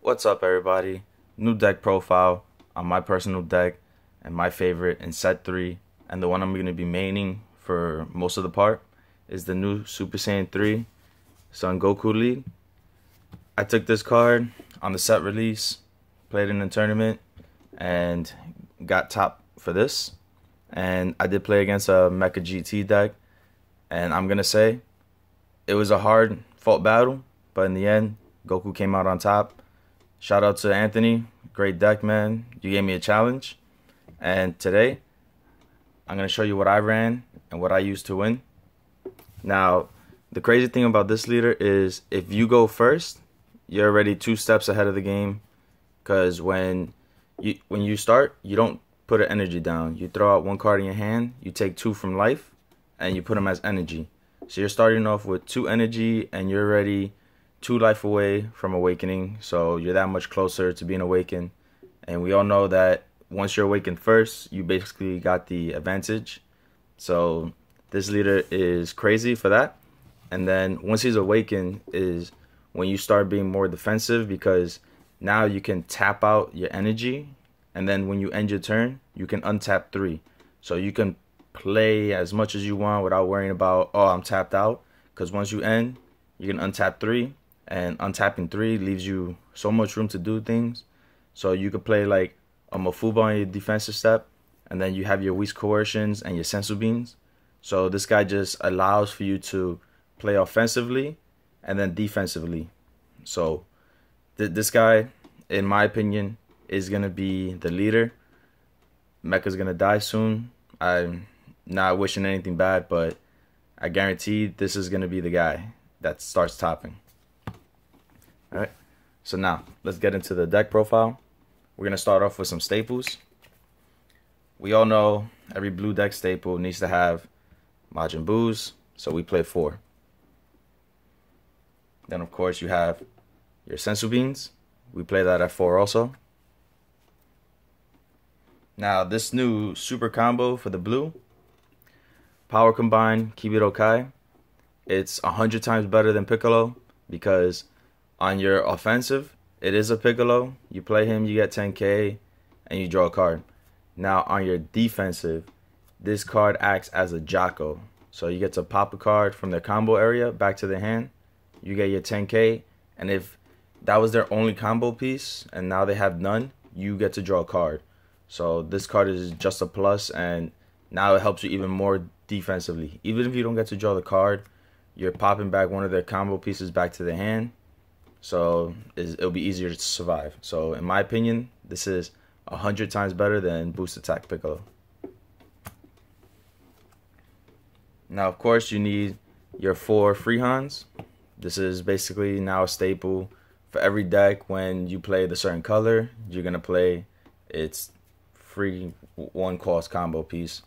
What's up, everybody? New deck profile on my personal deck and my favorite in set 3, and the one I'm going to be maining for most of the part is the new Super Saiyan 3 Son Goku League. I took this card on the set release, played in a tournament, and got top for this. And I did play against a Mecha GT deck, and I'm going to say it was a hard fought battle, but in the end, Goku came out on top. Shout out to Anthony, great deck, man. You gave me a challenge, and today I'm going to show you what I ran and what I used to win. Now, the crazy thing about this leader is if you go first, you're already 2 steps ahead of the game, because when you start, you don't put an energy down. You throw out 1 card in your hand, you take 2 from life, and you put them as energy. So you're starting off with 2 energy, and you're already 2 life away from awakening, so you're that much closer to being awakened. And we all know that once you're awakened first, you basically got the advantage. So this leader is crazy for that. And then once he's awakened is when you start being more defensive, because now you can tap out your energy, and then when you end your turn, you can untap 3. So you can play as much as you want without worrying about, oh, I'm tapped out, because once you end, you can untap 3. And untapping 3 leaves you so much room to do things. So you could play like a Mafuba on your defensive step, and then you have your Whis Coercions and your Sensu Beans. So this guy just allows for you to play offensively and then defensively. So this guy, in my opinion, is going to be the leader. Mecha's going to die soon. I'm not wishing anything bad, but I guarantee this is going to be the guy that starts topping. Alright, so now let's get into the deck profile. We're going to start off with some staples. We all know every blue deck staple needs to have Majin Boos, so we play 4. Then of course you have your Sensu Beans. We play that at 4 also. Now this new super combo for the blue, Power Combine Kibiro Kai, it's 100 times better than Piccolo, because on your offensive, it is a Piccolo. You play him, you get 10k, and you draw a card. Now on your defensive, this card acts as a Jocko. So you get to pop a card from their combo area back to their hand. You get your 10k, and if that was their only combo piece, and now they have none, you get to draw a card. So this card is just a plus, and now it helps you even more defensively. Even if you don't get to draw the card, you're popping back one of their combo pieces back to their hand. So it'll be easier to survive. So in my opinion, this is 100 times better than Boost Attack Piccolo. Now, of course, you need your 4 Freehans. This is basically now a staple for every deck. When you play the certain color, you're going to play its free 1 cost combo piece.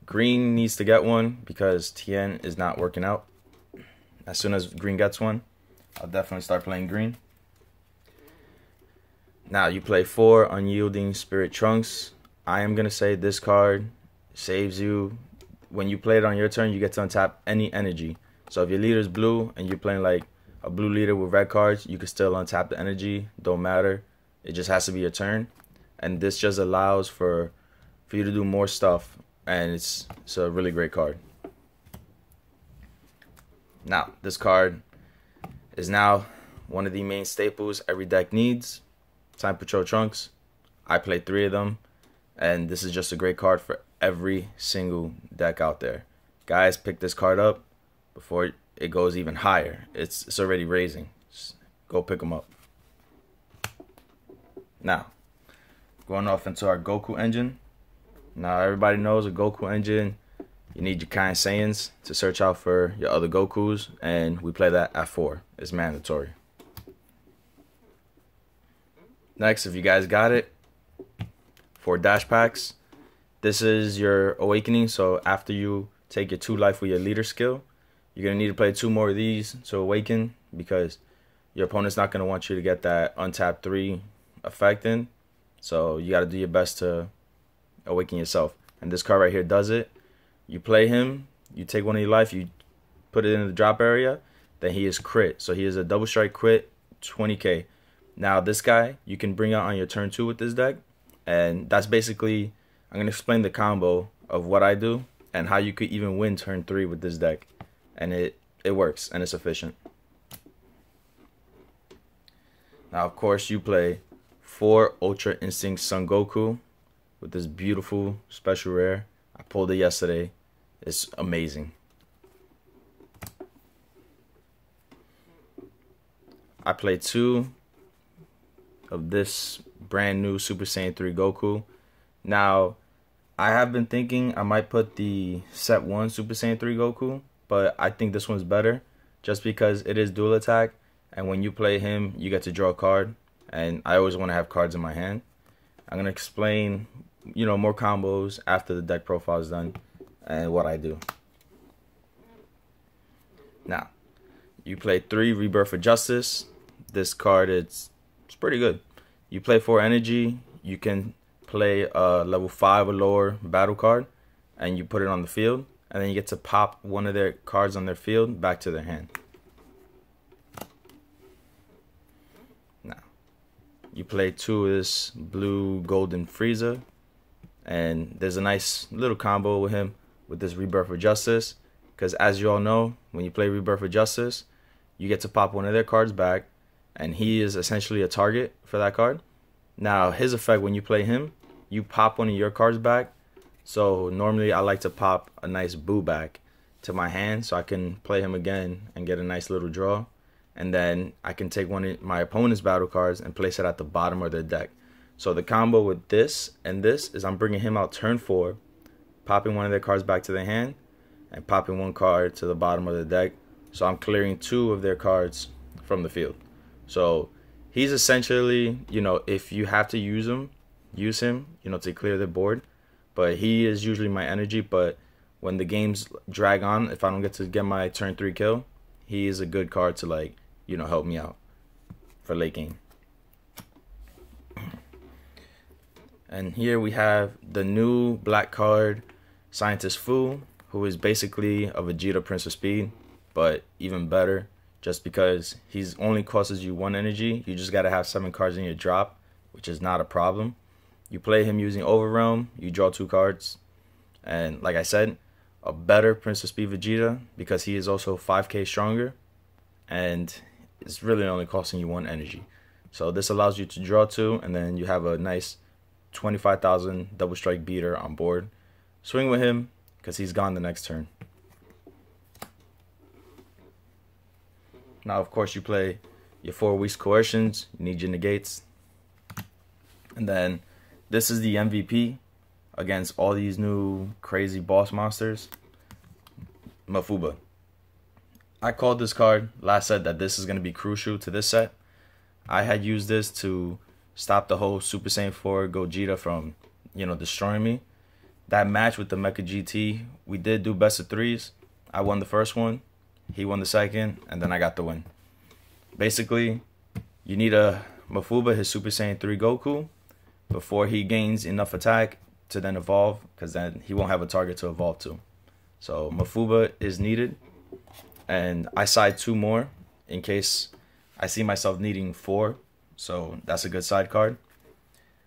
Green needs to get one because Tien is not working out. As soon as green gets one, I'll definitely start playing green. Now you play 4 Unyielding Spirit Trunks. I am going to say this card saves you. When you play it on your turn, you get to untap any energy. So if your leader is blue and you're playing like a blue leader with red cards, you can still untap the energy. Don't matter. It just has to be your turn. And this just allows for you to do more stuff. And it's a really great card. Now, this card is now one of the main staples every deck needs. Time Patrol Trunks. I play 3 of them, and this is just a great card for every single deck out there. Guys, pick this card up before it goes even higher. It's already raising. Just go pick them up. Now, going off into our Goku Engine. Now, everybody knows a Goku Engine, you need your Kind Saiyans to search out for your other Gokus, and we play that at 4. It's mandatory. Next, if you guys got it, for dash packs, this is your awakening. So after you take your 2 life with your leader skill, you're going to need to play 2 more of these to awaken, because your opponent's not going to want you to get that untap 3 effect in. So you got to do your best to awaken yourself. And this card right here does it. You play him, you take 1 of your life, you put it in the drop area, then he is crit. So he is a double strike crit, 20k. Now this guy you can bring out on your turn 2 with this deck, and that's basically, I'm going to explain the combo of what I do and how you could even win turn 3 with this deck, and it works and it's efficient. Now of course you play 4 Ultra Instinct Son Goku with this beautiful special rare. I pulled it yesterday. It's amazing. I play 2 of this brand new Super Saiyan 3 Goku. Now, I have been thinking I might put the set 1 Super Saiyan 3 Goku, but I think this one's better just because it is dual attack, and when you play him, you get to draw a card, and I always want to have cards in my hand. I'm going to explain, more combos after the deck profile is done and what I do. Now, you play 3 Rebirth of Justice. This card, it's pretty good. You play 4 energy. You can play a level 5 or lower battle card, and you put it on the field, and then you get to pop one of their cards on their field back to their hand. Now, you play 2 of this blue golden Frieza, and there's a nice little combo with him with this Rebirth of Justice, because as you all know, when you play Rebirth of Justice, you get to pop one of their cards back, and he is essentially a target for that card. Now, his effect, when you play him, you pop one of your cards back. So normally I like to pop a nice Boo back to my hand so I can play him again and get a nice little draw. And then I can take one of my opponent's battle cards and place it at the bottom of their deck. So the combo with this and this is I'm bringing him out turn 4, popping one of their cards back to their hand, and popping one card to the bottom of the deck. So I'm clearing 2 of their cards from the field. So he's essentially, if you have to use him, to clear the board. But he is usually my energy. But when the games drag on, if I don't get to get my turn 3 kill, he is a good card to help me out for late game. And here we have the new black card, Scientist Fu, who is basically a Vegeta Prince of Speed, but even better. Just because he's only costs you 1 energy, you just gotta have 7 cards in your drop, which is not a problem. You play him using Overrealm, you draw 2 cards, and like I said, a better Prince of Speed Vegeta because he is also 5k stronger, and it's really only costing you 1 energy. So this allows you to draw 2, and then you have a nice 25,000 double strike beater on board. Swing with him because he's gone the next turn. Now, of course, you play your 4 weak coercions. You need your negates. And then this is the MVP against all these new crazy boss monsters. Mafuba. I called this card last set that this is going to be crucial to this set. I had used this to stop the whole Super Saiyan 4 Gogeta from, destroying me. That match with the Mecha GT, we did do best of 3s. I won the first one. He won the second, and then I got the win. Basically, you need a Mafuba, his Super Saiyan 3 Goku, before he gains enough attack to then evolve, because then he won't have a target to evolve to. So Mafuba is needed, and I side 2 more in case I see myself needing 4, so that's a good side card.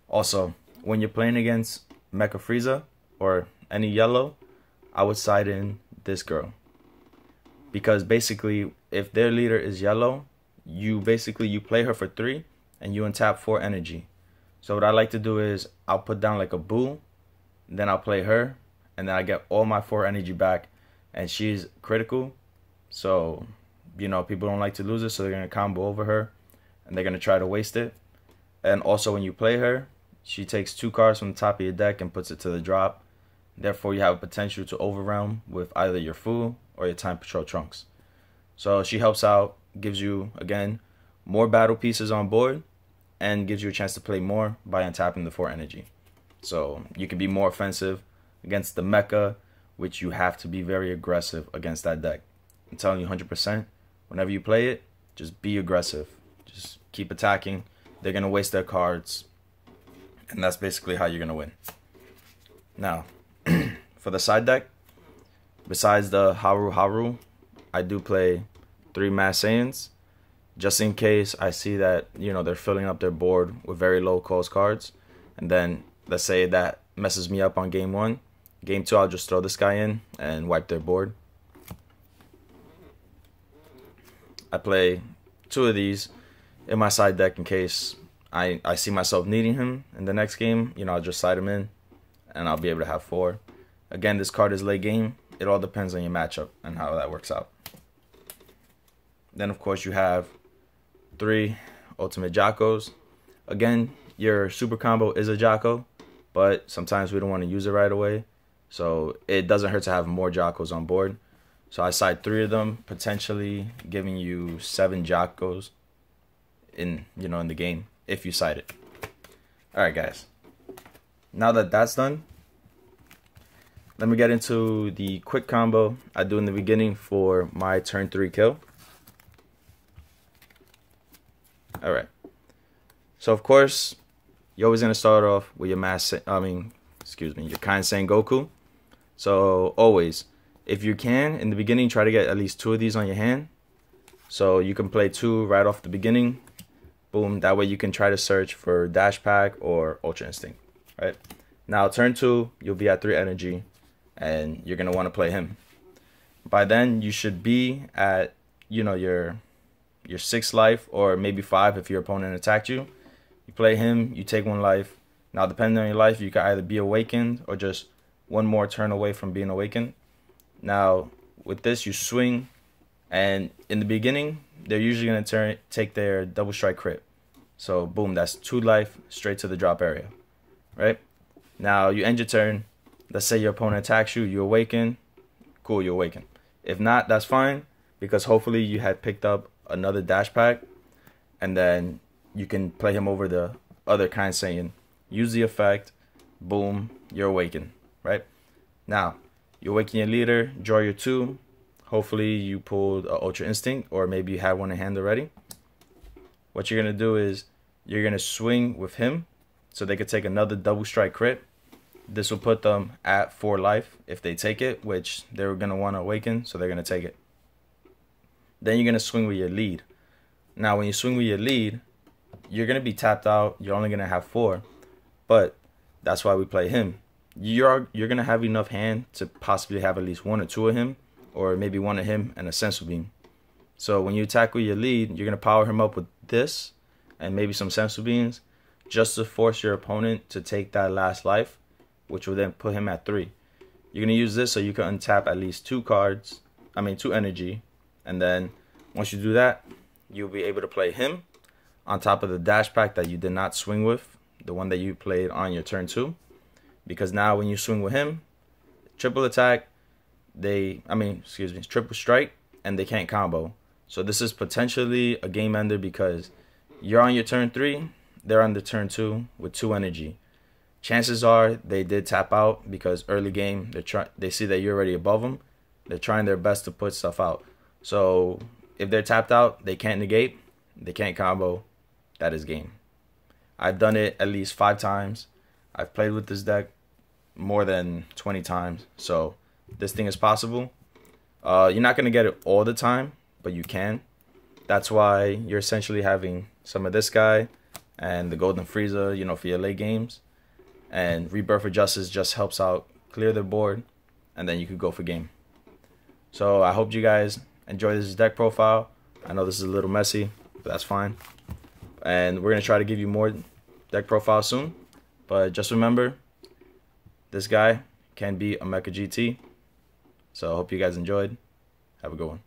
Also, when you're playing against Mecha Frieza or any yellow, I would side in this girl. Because basically, if their leader is yellow, you play her for 3 and you untap 4 energy. So what I like to do is I'll put down like a Boo, then I'll play her, and then I get all my 4 energy back, and she's critical. So, people don't like to lose it, so they're going to combo over her, and they're going to try to waste it. And also when you play her, she takes 2 cards from the top of your deck and puts it to the drop. Therefore, you have a potential to overrealm with either your Fu or your Time Patrol Trunks. So she helps out, gives you, again, more battle pieces on board, and gives you a chance to play more by untapping the 4 energy. So you can be more offensive against the Mecha, which you have to be very aggressive against that deck. I'm telling you 100%, whenever you play it, just be aggressive. Just keep attacking. They're going to waste their cards, and that's basically how you're going to win. Now, for the side deck, besides the Haru, I do play 3 Mass Saiyans. just in case I see that, you know, they're filling up their board with very low cost cards. And then let's say that messes me up on game 1. Game 2, I'll just throw this guy in and wipe their board. I play 2 of these in my side deck in case I see myself needing him in the next game. You know, I'll just side him in and I'll be able to have 4. Again, this card is late game. It all depends on your matchup and how that works out. Then, of course, you have 3 ultimate Jackos. Again, your super combo is a Jacko, but sometimes we don't want to use it right away. So it doesn't hurt to have more Jackos on board. So I side 3 of them, potentially giving you 7 Jackos in the game if you side it. All right, guys. Now that that's done, let me get into the quick combo I do in the beginning for my turn 3 kill. All right. So of course, you're always gonna start off with your your Kind Saiyan Goku. So always, if you can, in the beginning, try to get at least 2 of these on your hand. So you can play 2 right off the beginning. Boom. That way you can try to search for Dash Pack or Ultra Instinct. Right. Now turn 2, you'll be at 3 energy, and you're gonna want to play him. By then, you should be at your 6 life, or maybe 5 if your opponent attacked you. You play him, you take 1 life. Now, depending on your life, you can either be awakened or just 1 more turn away from being awakened. Now, with this, you swing, and in the beginning, they're usually going to take their double strike crit. So, boom, that's 2 life straight to the drop area, right? Now, you end your turn. Let's say your opponent attacks you, you awaken. Cool, you awaken. If not, that's fine, because hopefully you had picked up another Dash Pack, and then you can play him over the other Kind Saiyan. Use the effect, boom, you're awakened, right? Now, you awaken your leader, draw your 2. Hopefully you pulled an Ultra Instinct, or maybe you had one in hand already. What you're going to do is you're going to swing with him so they could take another double strike crit. This will put them at 4 life if they take it, which they're going to want to awaken, so they're going to take it. Then you're going to swing with your lead. Now, when you swing with your lead, you're going to be tapped out. You're only going to have 4, but that's why we play him. You're going to have enough hand to possibly have at least 1 or 2 of him, or maybe 1 of him and a Sensu Bean. So when you attack with your lead, you're going to power him up with this and maybe some Sensu Beans just to force your opponent to take that last life, which will then put him at 3. You're going to use this so you can untap at least 2 energy. And then once you do that, you'll be able to play him on top of the Dash Pack that you did not swing with, the one that you played on your turn 2. Because now when you swing with him, triple attack, triple strike, and they can't combo. So this is potentially a game ender because you're on your turn 3, they're on the turn 2 with 2 energy. Chances are they did tap out because early game they see that you're already above them. They're trying their best to put stuff out. So if they're tapped out, they can't negate, they can't combo. That is game. I've done it at least 5 times. I've played with this deck more than 20 times. So this thing is possible. You're not going to get it all the time, but you can. That's why you're essentially having some of this guy and the Golden Frieza, for your late games. And Rebirth of Justice just helps out clear the board, and then you could go for game. So I hope you guys enjoy this deck profile. I know this is a little messy, but that's fine. And we're going to try to give you more deck profiles soon. But just remember, this guy can be a Mecha GT. So I hope you guys enjoyed. Have a good one.